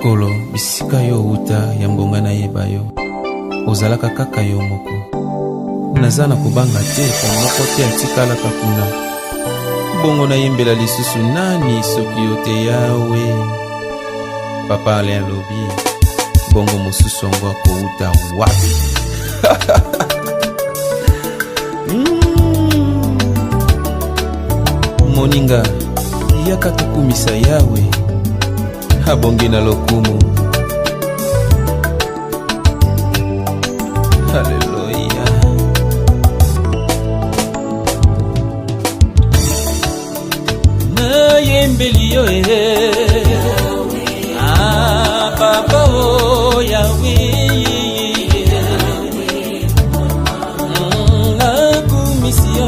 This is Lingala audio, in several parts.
Nkolo bisika yo uta ya mbonga na yeba yo ozalaka kaka yo moko naza na kobanga te po moko te atikalaka kuna bongo na yembela lisusu nani soki yo te yawe papa Alain alobi bongo mosusu yango akouta wapi moninga yaka tokumisa yawe abongi na lokumu. Haleluya. Na yembeli yo papa o yawe na kumisi yo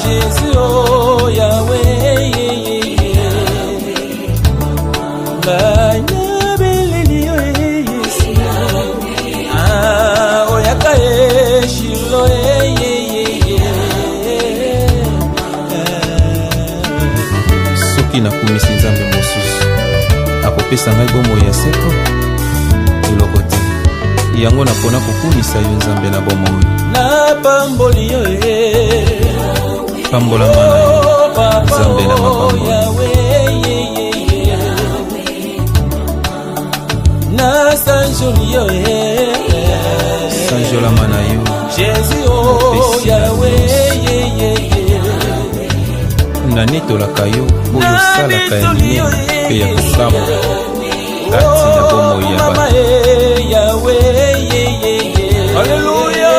Jésus o yawe soki nakumisi nzambe mosusu akopesa ngai bomoi ya seko eloko te yango napona kokumisa yo nzambe na bomoi na pamboli yo pambola mana yo nzambe na mapamboli na sanjoli yo sanjola mana yo Jésus o yawe na netolaka yo oyo osalaka ya minene mpe ya kokama kati na bomoi ya bato. Alleluya.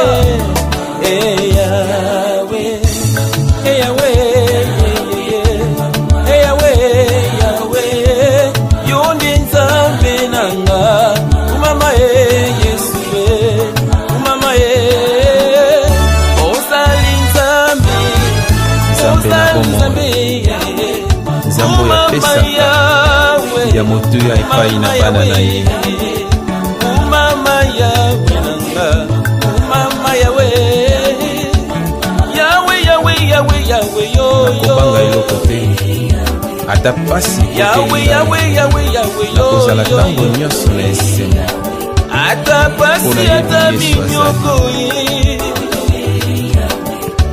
Yo ndi nzambe nanga umama Yesu umama osali nzambe na bomoi nzambo ya pesaka ya motu ya epai na bana na ye umama yawe nanga umama yawe yawe yawe yawe yawe yo nakobanga eloko te ata pasi yawe yawe yawe yawe yo nakozala ntango nyonso na esengo ata pasi ata minyoko ye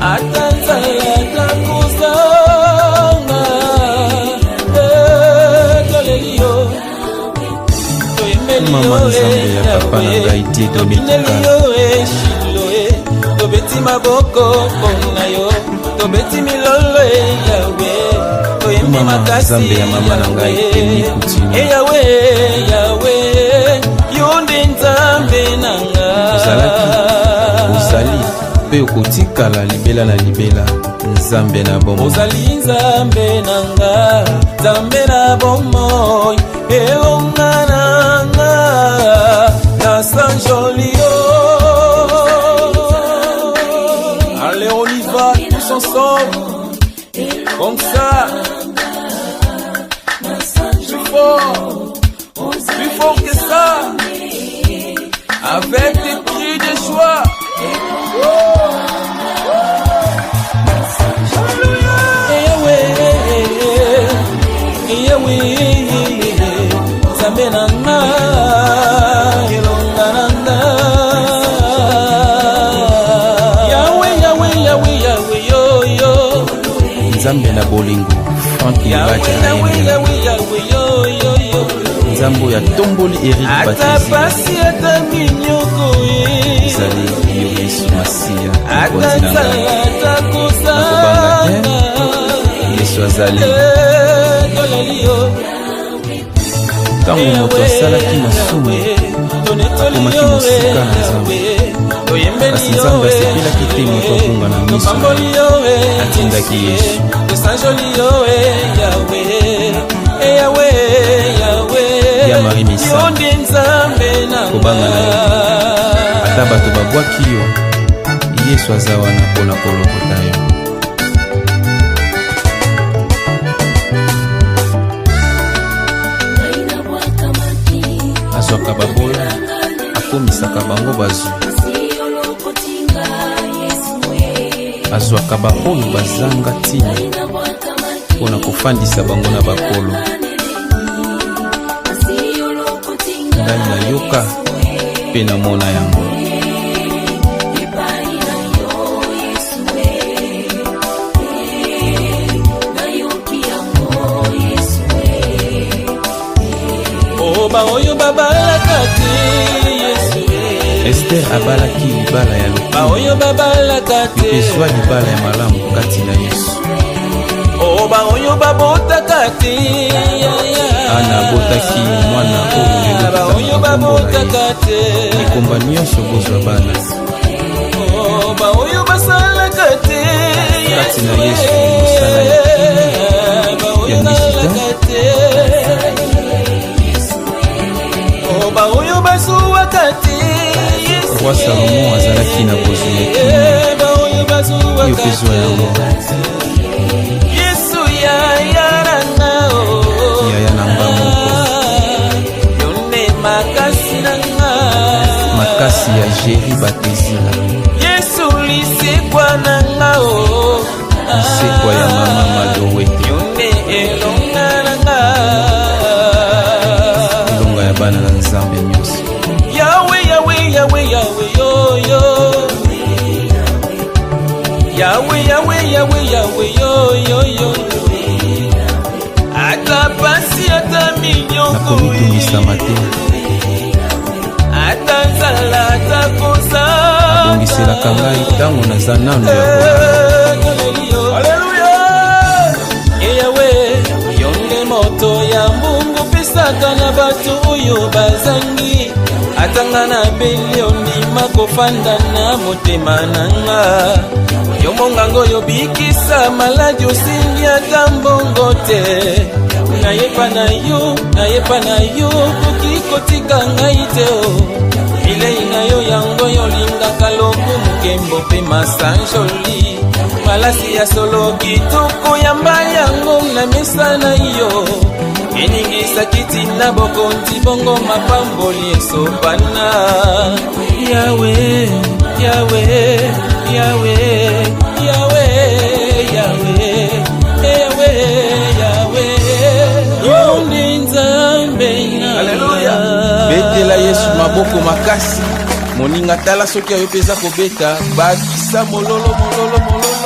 ata nzala takozanga tolelio mama nzambe ya papa na ngai tie domitikala tobeti maboko mpona yo tobeti milolo yawe toyembi makasi ya mama na ngai eyawe yawe yo nde nzambe nanga ozali mpe okotikala libela na libela nzambe na bomoi ozali nzambe nanga nzambe na bomoi elonga nanga na sanjolio. Allez on y va tous ensemble comme ça plus fort que ça avec des cris de joie. Nzambe nanga elonga nanga yawe yawe yawe yawe yo yo nzambe na bolingo Frank Ibacha yawe yawe yawe yo yo yo nzambo ya tomboli Eric Batisi ata pasi ata minyoko zali yo Yesu Masia ata nzala kozanga Yesu azali ntango moto asalaki masumu akomaki mosika na nzambe kasi nzambe asepelaki te moto abunga na miso atindaki Yesu ya mari misa kobanga na yo ata bato babwaki yo Yesu aza wana mpona kolokota yo. azwaka baboya akomisaka bango bazwi azwaka baoyo bazanga ntina mpona kofandisa bango na bakolo ndani na yoka pe na mona yango. Oba oyo babalaka te Yesu. Esther abalaki libala ya lokumu. Ba oyo babalaka te. Yopeswa libala ya malamu kati na Yesu. Oba oyo babotaka te. Ana abotaki mwana oyo lelo ba oyo babotaka te. likomba nyonso bozwa bana. Oba oyo basalaka te kati na Yesu mosala ya misita. Oba oyo basuwaka te Yesu. Roi Salomon azalaki na bozwi ya ba oyo basuwaka yo pezwa yango. Yesu yaya na nga moko. yone makasi na nga. Makasi ya Jéri Batezila. Yesu lisekwa na nga lisekwa ya mama Madowete. yone elonga na nga. Elonga ya bana na Nzambe nyonso. Yawe Yawe Yawe Yawe yo yo. Yawe Yawe Yawe Yawe yo yo yo. Ata pasi ata minyoko nakomitungisa mate. ata nzala ata kosa abongiselaka ngai ntango naza nano ya Alleluya. Yawe yonde moto ya mbungu pesaka na bato oyo bazangi. Atanga na beli ondima kofanda na motema nanga. Yo mongango yo bikisa maladi osingi ata mbongo te. Nayepa na yo koki kotika ngai te o. Ilei na yo yango yo lingaka lokumu kembo pe masanjoli. Malasi ya solo kitoko yamba yango na mesa na yo. Eningisa kiti na bokonti bongo mapamboli esopana. Yawe, Yawe, Yawe, Yawe, Yawe, Yawe, Yawe. Yonde Nzambe na. Alleluya. betela Yesu maboko makasi. Moninga tala soki ayo peza kobeta bakisa mololo mololo mololo.